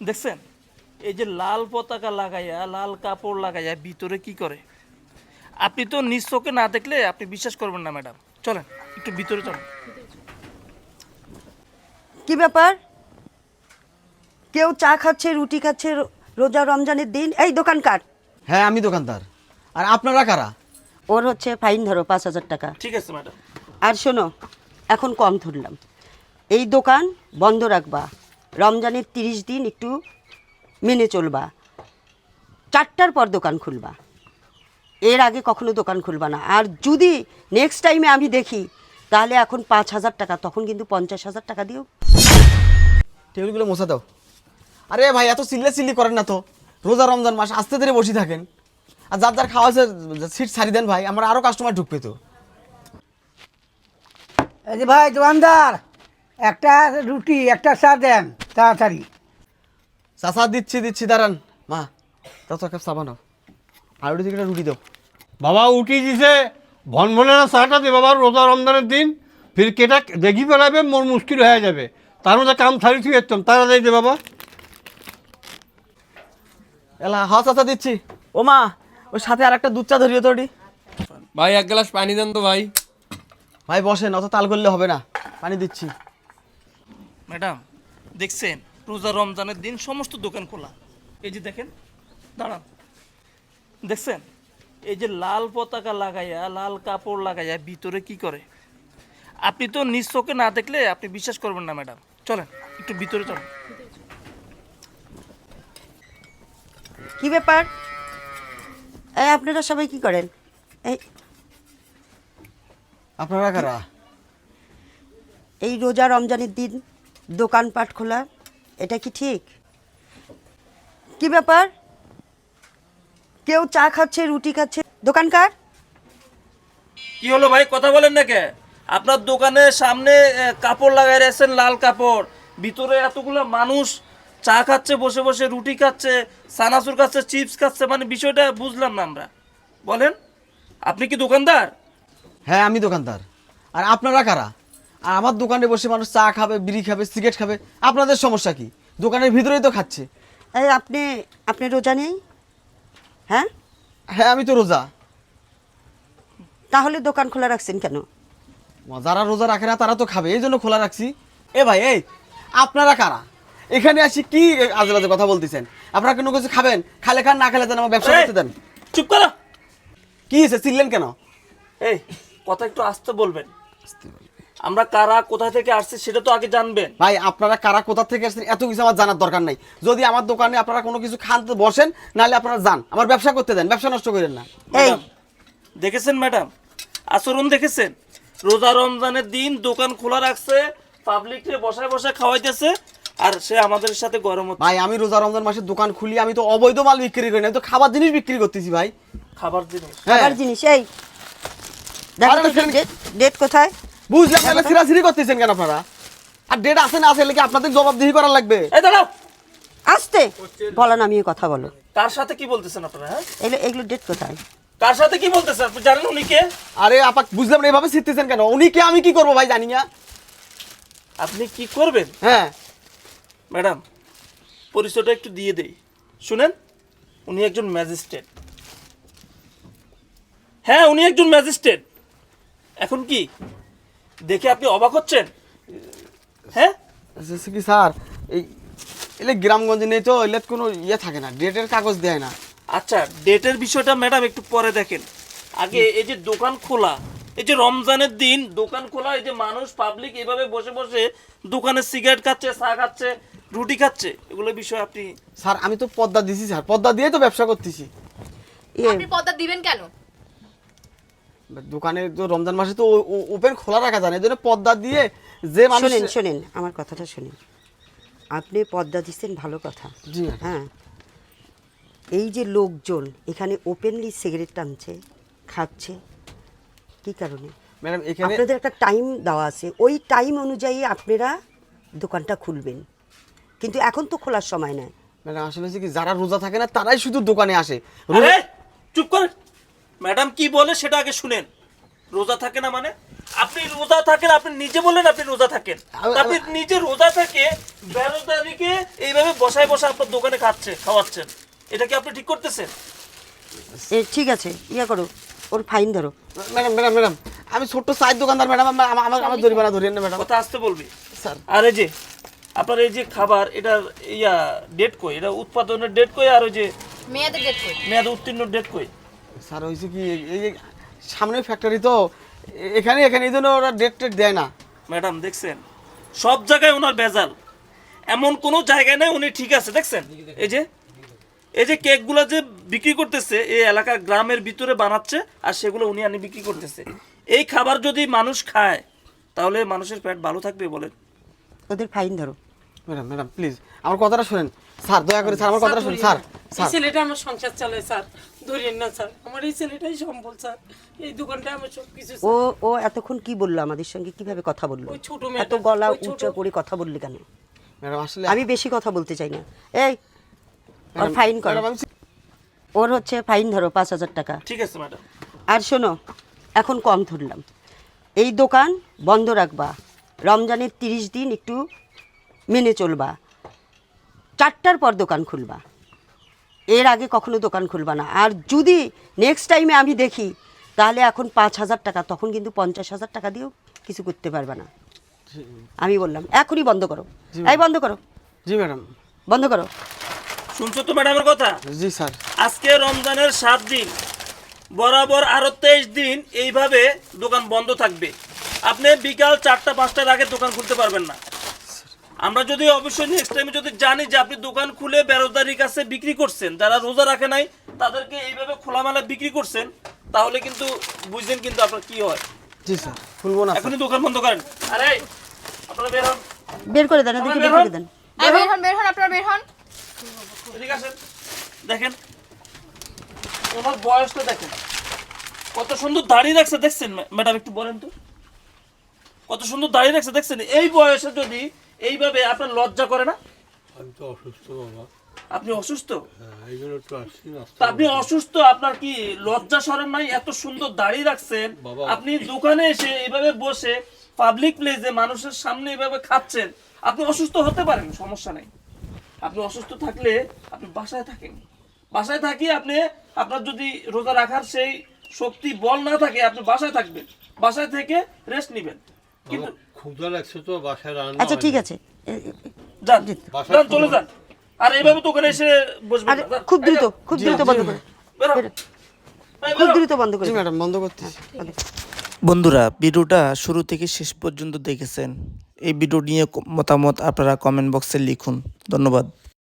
দেখছেন এই যে লাল পতাকা লাগাইয়া লাল কাপড় লাগাইয়া ভিতরে কি করে? আপনি তো নিজ চোখে না দেখলে আপনি বিশ্বাস করবেন না ম্যাডাম। চলেন একটু ভিতরে চলেন। কি ব্যাপার? কেউ চা খাচ্ছে, রুটি খাচ্ছে রোজা রমজানের দিন। এই দোকানকার, হ্যাঁ আমি দোকানদার। আর আপনারা কারা? ওর হচ্ছে ফাইন ধরো 5,000 টাকা। ঠিক আছে ম্যাডাম। আর শোনো, এখন কম ধরলাম, এই দোকান বন্ধ রাখবা, রমজানের 30 দিন একটু মেনে চলবা, 4টার পর দোকান খুলবা, এর আগে কখনো দোকান খুলবা না। আর যদি নেক্সট টাইমে আমি দেখি তাহলে এখন 5,000 টাকা, তখন কিন্তু 50,000 টাকা দিও। টেবিলগুলো মোছা দাও। আরে ভাই এত চিল্লি করেন না তো, রোজা রমজান মাস আস্তে ধীরে বসে থাকেন। আর যার যার খাওয়া আছে সিট ছাড়ি দেন ভাই, আমার আরও কাস্টমার ঢুকবে তো। এই যে ভাই দোকানদার, একটা রুটি একটা চা দেন তাড়াতাড়ি। চাচা দিচ্ছি দাঁড়ান। মা তা তো এক কাপ চা বানাও, আর ওটি থেকে একটা রুটি দাও। বাবা উঠি দিছে ভনভনে না চাটা দে বাবা, রোজা রমজানের দিন ফির কেটা দেখি পেলাবে মোর মুশকিল হয়ে যাবে, তার মধ্যে কাম ছাড়ি থুই একদম তাড়াতাড়ি দে বাবা। এলা হ্যাঁ চাচা দিচ্ছি। ও মা ওর সাথে আর একটা দুধ চা ধরিয়ে তো ওটি। ভাই এক গ্লাস পানি দেন তো ভাই। ভাই বসেন, অত তাল করলে হবে না, পানি দিচ্ছি। ম্যাডাম দেখছেন রোজা রমজানের দিন সমস্ত দোকান খোলা। এই যে দেখেন, দাঁড়ান, দেখছেন এই যে লাল পতাকা লাগাইয়া লাল কাপড় লাগাইয়া ভিতরে কি করে? আপনি তো নিজ চোখে না দেখলে আপনি বিশ্বাস করবেন না ম্যাডাম। চলেন একটু ভিতরে চলেন। কি ব্যাপার? এই আপনারা সবাই কি করেন? এই আপনারা কারা? এই রোজা রমজানের দিন দোকানপাট খোলা, এটা কি ঠিক? কি ব্যাপার? কেউ চা খাচ্ছে, রুটি খাচ্ছে, দোকানকার। কি হলো ভাই, কথা বলেন না কে? আপনার দোকানের সামনে কাপড় লাগাই রেখেছেন লাল কাপড়, ভিতরে এতগুলো মানুষ চা খাচ্ছে, বসে বসে রুটি খাচ্ছে, সানাসুর খাচ্ছে, চিপস খাচ্ছে, মানে বিষয়টা বুঝলাম না আমরা। বলেন আপনি কি দোকানদার? হ্যাঁ আমি দোকানদার। আর আপনারা কারা? আর আমার দোকানে বসে মানুষ চা খাবে, বিড়ি খাবে, সিগারেট খাবে, আপনাদের সমস্যা কি? দোকানের ভিতরেই তো খাচ্ছে। এই আপনি রোজা নেই? হ্যাঁ, হ্যাঁ আমি তো রোজা। তাহলে দোকান খোলা রাখছেন কেন? যারা রোজা রাখে না তারা তো খাবে, এই জন্য খোলা রাখছি। এ ভাই এই আপনারা কারা? এখানে আসি কি আজে বাজে কথা বলতেছেন? আপনারা কোনো কিছু খাবেন, খালে খান, না খেলে দেন, আমার ব্যবসা করতে দেন। চুপ করো। কি হয়েছে, চিনলেন কেন? এই কথা একটু আস্তে বলবেন। আমরা কারা, কোথা থেকে আসছি সেটা তো আগে জানবেন। ভাই আপনারা কারা, কোথা থেকে আসছেন, এত কিছু আমার জানার দরকার নাই। যদি আমার দোকানে আপনারা কোনো কিছু খান তো বসেন, নাহলে আপনারা যান, আমার ব্যবসা করতে দেন, ব্যবসা নষ্ট করেন না। এই ম্যাডাম, দেখেছেন ম্যাডাম আচরণ দেখেছেন? রোজা রমজানের দিন দোকান খোলা রাখছে, পাবলিককে বসায় বসায় খাওয়াইতেছে, আর সে আমাদের সাথে গরম হচ্ছে। ভাই আমি রোজা রমজান মাসে দোকান খুলি, আমি তো অবৈধ মাল বিক্রি করি না, আমি তো খাবার জিনিস বিক্রি করতেছি ভাই। খাবার জিনিস? হ্যাঁ খাবার জিনিস। এই দেখো তো ডেট কোথায়? বুঝলাম, তাহলে সিরাসিরি করতেছেন কেন আপনারা? আর ডেট আছে না আছে কি আপনাদের জবাবদিহি করার লাগবে? এই দাঁড়াও, আসতে বলো না, আমিও কথা বলো। কার সাথে কি বলতেছেন আপনারা? হ্যাঁ, এগুলো ডেট কোথায়? কার সাথে কি বলতেছেন আপনি জানেন উনি কে? আরে আপা বুঝলাম না, এভাবে ছিটতেছেন কেন? উনি কে, আমি কি করবো ভাই জানি না। আপনি কি করবেন? হ্যাঁ ম্যাডাম পরিচয়টা একটু দিয়ে দেই, শুনেন। উনি একজন ম্যাজিস্ট্রেট। হ্যাঁ উনি একজন ম্যাজিস্ট্রেট। এখন কি দেখে আপনি অবাক হচ্ছেন? হ্যাঁ কি স্যার, এই এলে গ্রামগঞ্জে নেই তো, এলে কোনো ইয়ে থাকে না, ডেটের কাগজ দেয় না। আচ্ছা, ডেটের বিষয়টা ম্যাডাম একটু পরে দেখেন। আগে এই যে দোকান খোলা, এই যে রমজানের দিন দোকান খোলা, এই যে মানুষ পাবলিক এইভাবে বসে বসে দোকানে সিগারেট খাচ্ছে, চা খাচ্ছে, রুটি খাচ্ছে, এগুলো বিষয় আপনি। স্যার আমি তো পদ্মা দিছি স্যার, পদ্মা দিয়ে তো ব্যবসা করতেছি। আপনি পর্দা দিবেন কেন? দোকানে তো রমজান মাসে তো ওপেন খোলা রাখা যায় না, এই জন্য পদ্মা দিয়ে যে মানুষ। শোনেন আমার কথাটা শোনেন। আপনি পর্দা দিচ্ছেন ভালো কথা, জি হ্যাঁ। এই যে লোকজন এখানে ওপেনলি সিগারেট টানছে, খাচ্ছে, কি কারণে? ম্যাডাম এখানে আপনাদের একটা টাইম দেওয়া আছে, ওই টাইম অনুযায়ী আপনারা দোকানটা খুলবেন, কিন্তু এখন তো খোলার সময় নয়। ম্যাডাম আসলে হচ্ছে কি, যারা রোজা থাকে না তারাই শুধু দোকানে আসে। আরে চুপ করেন ম্যাডাম, কি বলে সেটা আগে শুনেন। রোজা থাকে না মানে আপনি রোজা থাকেন, আপনি নিজে বললেন আপনি রোজা থাকেন, আপনি নিজে রোজা থেকে বেরোজগারিকে এইভাবে বসায় বসায় আপনার দোকানে খাওয়াচ্ছেন, এটা কি আপনি ঠিক করতেছেন? ঠিক আছে, ইয়া করো, ওর ফাইন ধরো। ম্যাডাম ম্যাডাম ম্যাডাম আমি ছোট্ট চায়ের দোকানদার ম্যাডাম, আমার জরিমানা ধরিয়েন না ম্যাডাম। কথা আসতে বলবি স্যার আর এই যে আপনার এই যে খাবার এটার ডেট কই, এটা উৎপাদনের ডেট কই, আর ওই যে মেয়াদের ডেট কই? মেয়াদ উত্তীর্ণ ডেট কই? স্যার হয়েছে কি, এই যে সামনে ফ্যাক্টরি তো, এখানে এই জন্য ওরা ডেট দেয় না। ম্যাডাম দেখছেন সব জায়গায় ওনার ভেজাল, এমন কোনো জায়গায় নেই উনি ঠিক আছে। দেখছেন এই যে কেকগুলো যে বিক্রি করতেছে এই এলাকার গ্রামের ভিতরে বানাচ্ছে, আর সেগুলো উনি আনি বিক্রি করতেছে। এই খাবার যদি মানুষ খায় তাহলে মানুষের পেট ভালো থাকবে বলেন? ওদের ফাইন ধরো। ম্যাডাম ম্যাডাম প্লিজ আমার কথাটা শুনেন স্যার, দয়া করে স্যার আমার কথাটা শুনুন স্যার। এই ছেলেটা আমার সংসার চালায় স্যার, ধরেন না স্যার, আমার এই ছেলেটাই সম্বল স্যার, এই দোকানটা আমার সব কিছু। ও এতক্ষণ কি বললো আমাদের সঙ্গে, কিভাবে কথা বললো? ওই ছোট এত মেয়েটা, গলা ওই ছোট- উঁচা করে কথা বললি কেন? ম্যাডাম আসলে আমি বেশি কথা বলতে চাই না। এই ওর ফাইন করো, ম্যাডাম আমি ওর হচ্ছে ফাইন ধরো 5,000 টাকা। ঠিক আছে ম্যাডাম। আর শোনো, এখন কম ধরলাম, এই দোকান বন্ধ রাখবা, রমজানের 30 দিন একটু মেনে চলবা, 4টার পর দোকান খুলবা, এর আগে কখনো দোকান খুলবা না। আর যদি নেক্সট টাইমে আমি দেখি তাহলে এখন 5,000 টাকা, তখন কিন্তু 50,000 টাকা দিয়েও কিছু করতে পারবে না। আমি বললাম এখনই বন্ধ করো, এই বন্ধ করো, জি ম্যাডাম। বন্ধ করো। শুনছো তো ম্যাডামের কথা? জি স্যার। আজকে রমজানের 7 দিন, বরাবর আরো 23 দিন এইভাবে দোকান বন্ধ থাকবে। আপনি বিকাল 4টা-5টার আগে দোকান খুলতে পারবেন না। আমরা যদি অবশ্যই নেক্সট টাইমে যদি জানি যে আপনি দোকান খুলে বেরোজগারির কাছে বিক্রি করছেন, যারা রোজা রাখে নাই তাদেরকে এইভাবে খোলামেলা বিক্রি করছেন, তাহলে কিন্তু বুঝছেন কিন্তু আপনার কি হয়। জি স্যার খুলবো না। এখনই দোকান বন্ধ করেন। আরে আপনারা বের হন, বের করে দেন, এদিকে বের করে দেন। বের হন আপনারা বের হন। এদিকে আসেন। দেখেন ওনার বয়সটা দেখেন, কত সুন্দর দাড়ি রাখছে দেখছেন ম্যাডাম, একটু বলেন তো কত সুন্দর দাড়ি রাখছে দেখছেন? এই বয়সে যদি এইভাবে আপনার লজ্জা করে না? আমি তো অসুস্থ বাবা, আপনি অসুস্থ? এই জন্য একটু আসছি না। তা আপনি অসুস্থ, আপনার কি লজ্জা শরম নাই? এত সুন্দর দাড়ি রাখছেন, বাবা। আপনি দোকানে এসে এইভাবে বসে পাবলিক প্লেসে মানুষের সামনে এইভাবে খাচ্ছেন, আপনি অসুস্থ হতে পারেন, সমস্যা নেই। আপনি অসুস্থ থাকলে আপনি বাসায় থাকেন, বাসায় থাকিয়ে আপনি আপনার যদি রোজা রাখার সেই শক্তি বল না থাকে আপনি বাসায় থাকবেন, বাসায় থেকে রেস্ট নেবেন। কিন্তু ক্ষুধা লাগছে তো, বাসায় রান্না আচ্ছা ঠিক আছে, যান বাসায় যান, চলে যান। আর এইভাবে দোকানে এসে বসবেন আর না। যান। খুব দ্রুত এই যান, খুব দ্রুত বন্ধ করো, বেরো। বেরো। এই খুব বেরো। দ্রুত বন্ধ করে জি দাও। ম্যাডাম বন্ধ করতে। বন্ধুরা, ভিডিওটা শুরু থেকে শেষ পর্যন্ত দেখেছেন। এই ভিডিও নিয়ে মতামত আপনারা কমেন্ট বক্সে লিখুন। ধন্যবাদ।